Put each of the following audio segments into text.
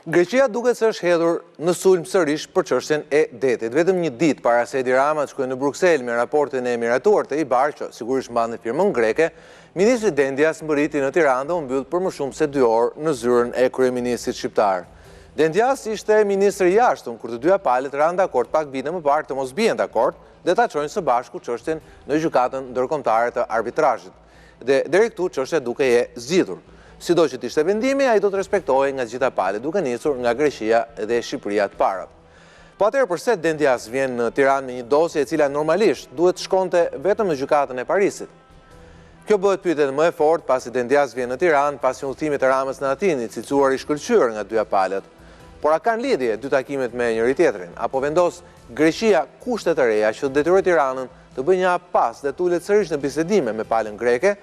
Greqia duket se është hedhur në sulm sërish për çështjen e detit. Vetëm një ditë para se Edi Rama të shkojë në Bruksel me raportin e miratuar të IBAR, që sigurisht mban firmën greke, ministri Dendias mbërriti në Tiranë dhe u mbyll për më shumë se 2 orë në zyrën e kryeministit shqiptar. Dendias ishte ministri i jashtëm kur të dyja palët ranë dakord pak vite më parë të mos bien dakord dhe ta çojnë së bashku çështjen në gjykatën ndërkombëtare të arbitrazhit. Dhe deri këtu çështja duke e zgjidhur. Sido që t'ishte vendimi, ai do të respektohej nga gjitha palët, duke nisur nga Greqia dhe Shqipëria të parat. Po atëherë përse Dendias vjen në Tiranë me një dosje e cila normalisht duhet shkonte vetëm në gjykatën e Parisit? Kjo bëhet pyetje më e fortë pasi Dendias vjen në Tiranë pasi udhëtimit të Ramës në Atinë, i cilësuar i shkëlqyer nga dyja palët. Por a kanë lidhje dy takimet me njëri tjetrin? Apo vendos Greqia kushte të reja që detyrojë Tiranën të bëjë një hap pas dhe të ulet sërish në bisedime me palën greke?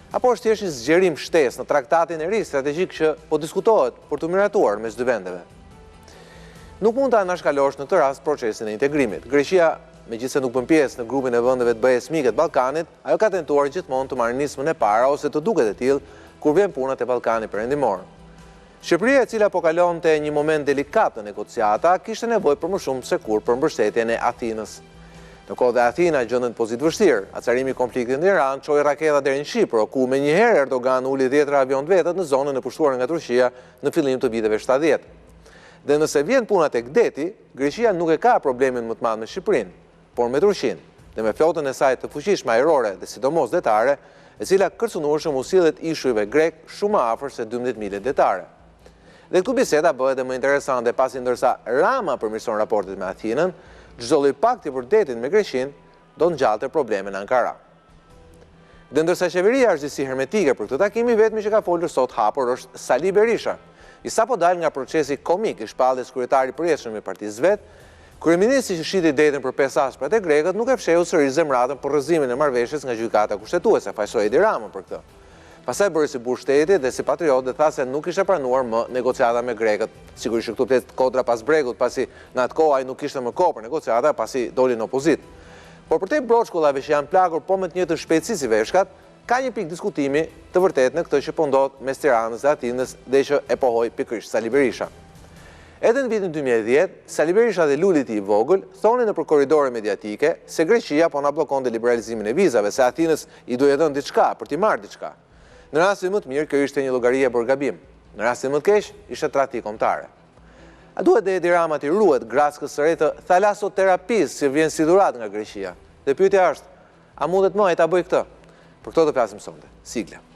Apo është thjesht një zgjerim shtesë në traktatin e ri strategjik që po diskutohet për të miratuar mes dy vendeve? Nuk mund ta anashkalosh në këtë rast procesin e integrimit. Greqia, megjithëse nuk bën pjesë në grupin e vendeve të BE-s mike të Ballkanit, ajo ka tentuar gjithmonë të marrë nismën e parë ose të duket e tillë kur vjen puna te Ballkani perëndimor. Shqipëria, e cila po kalonte një moment delikat në negociata, kishte nevojë për më shumë se kur për mbështetjen e Atinës. Në kohë dhe Athina gjendën në pozitë vështirë, acarimi konfliktit në Iran çoi raketa deri në Shqipër, ku menjëherë Erdogan uli 10 avion të vetët në zonën e pushtuar nga Turqia në fillim të viteve 70. Dhe nëse vjen puna tek deti, Greqia nuk e ka problemin më të madh me Shqipërinë, por me Turqinë, dhe me flotën e saj të fuqishme ajrore dhe sidomos detare, e cila kërcënueshëm u sillet ishujve grek shumë afër se 12 milë detare. Dhe këtu biseda bëhet edhe më interesante pasi ndërsa Rama përmirëson raportet me Athinën, çdo lloj pakti për detin me Greqinë do ngjallte probleme në Ankara. Dhe ndërsa qeveria është disi hermetike për këtë takim, i vetmi që ka folur sot hapur është Sali Berisha, i sapo dal nga procesi komik i shpalljes kryetari përjetshëm i partisë vet, kryeministri që shiti detin për 5 ashprat e grekët nuk e fshehu sërish zemratën për rrëzimin e marrëveshjes nga gjykata kushtetuese, fajsoi Edi Ramën për këtë. Pastaj bëri si burr shteti dhe si patriot dhe tha se nuk ishte pranuar më negociata me grekët. Sigurisht këtu plet kodra pas bregut, pasi në atë kohë ai nuk kishte më kohë për negociata, pasi doli në opozitë. Por për te broçkullave që janë plagur po me të njëjtën shpejtësi si veshkat, ka një pikë diskutimi të vërtetë në këtë që po ndodh mes Tiranës dhe Atinës dhe që e pohoi pikërisht Sali Berisha. Edhe në vitin 2010, Sali Berisha dhe Luliti i vogël thonin nëpër korridore mediatike se Greqia po na bllokonte liberalizimin e vizave, se Atinës i duhej dhënë diçka për t'i marrë diçka. Në rastin më të mirë, kjo ishte një llogari e bërë gabim. Në rastin më të keq, ishte tradhti kombëtare. A duhet dhe Edi Rama të ruhet graskës së re të thalassoterapisë që vjen si dhuratë nga Greqia? Dhe pyetja është, a mundet më ai ta bëjë këtë? Për këtë do flasim sonte. Sigla.